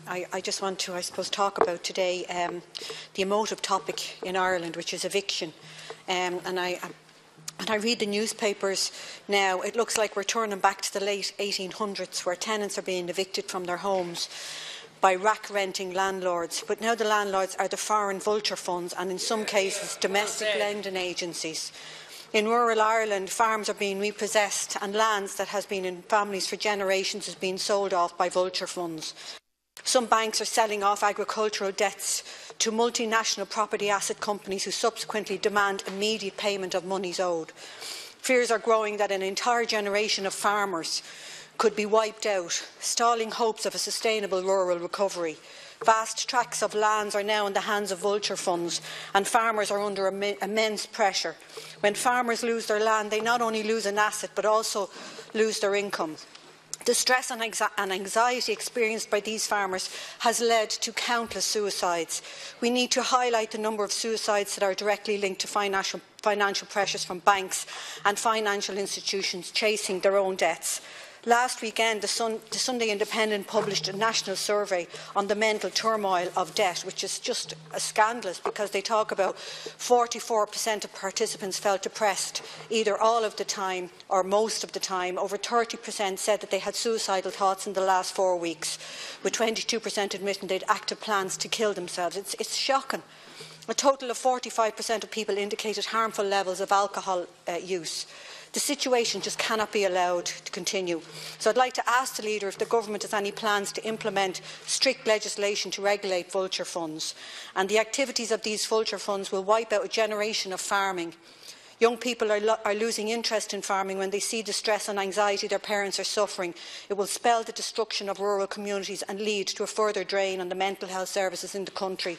I just want to, I suppose, talk about today the emotive topic in Ireland, which is eviction. And I read the newspapers now. It looks like we're turning back to the late 1800s, where tenants are being evicted from their homes by rack-renting landlords. But now the landlords are the foreign vulture funds and, in some cases, domestic lending agencies. In rural Ireland, farms are being repossessed and lands that has been in families for generations is being sold off by vulture funds. Some banks are selling off agricultural debts to multinational property asset companies who subsequently demand immediate payment of monies owed. Fears are growing that an entire generation of farmers could be wiped out, stalling hopes of a sustainable rural recovery. Vast tracts of lands are now in the hands of vulture funds, and farmers are under immense pressure. When farmers lose their land, they not only lose an asset but also lose their income. The stress and anxiety experienced by these farmers has led to countless suicides. We need to highlight the number of suicides that are directly linked to financial pressures from banks and financial institutions chasing their own debts. Last weekend, the Sunday Independent published a national survey on the mental turmoil of debt, which is just scandalous because they talk about 44% of participants felt depressed either all of the time or most of the time. Over 30% said that they had suicidal thoughts in the last 4 weeks, with 22% admitting they had active plans to kill themselves. It's shocking. A total of 45% of people indicated harmful levels of alcohol use. The situation just cannot be allowed to continue. So I'd like to ask the Leader if the Government has any plans to implement strict legislation to regulate vulture funds. And the activities of these vulture funds will wipe out a generation of farming. Young people are losing interest in farming when they see the stress and anxiety their parents are suffering. It will spell the destruction of rural communities and lead to a further drain on the mental health services in the country.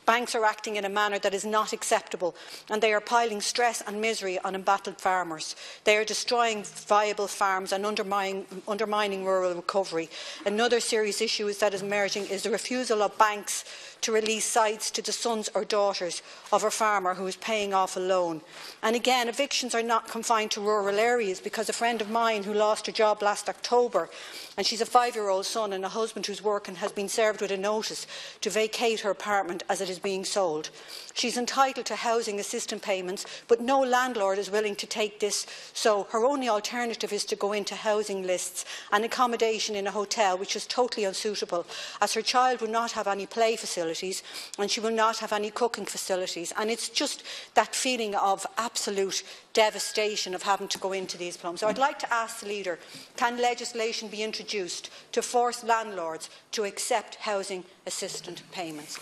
Banks are acting in a manner that is not acceptable, and they are piling stress and misery on embattled farmers. They are destroying viable farms and undermining rural recovery. Another serious issue that is emerging is the refusal of banks to release sites to the sons or daughters of a farmer who is paying off a loan. And again, evictions are not confined to rural areas, because a friend of mine who lost her job last October, and she's a 5-year-old son and a husband who's working, has been served with a notice to vacate her apartment as it is being sold. She's entitled to housing assistance payments, but no landlord is willing to take this, so her only alternative is to go into housing lists and accommodation in a hotel, which is totally unsuitable, as her child will not have any play facilities and she will not have any cooking facilities. And it's just that feeling of absolute devastation of having to go into these homes. So I'd like to ask the Leader, can legislation be introduced to force landlords to accept housing assistance payments?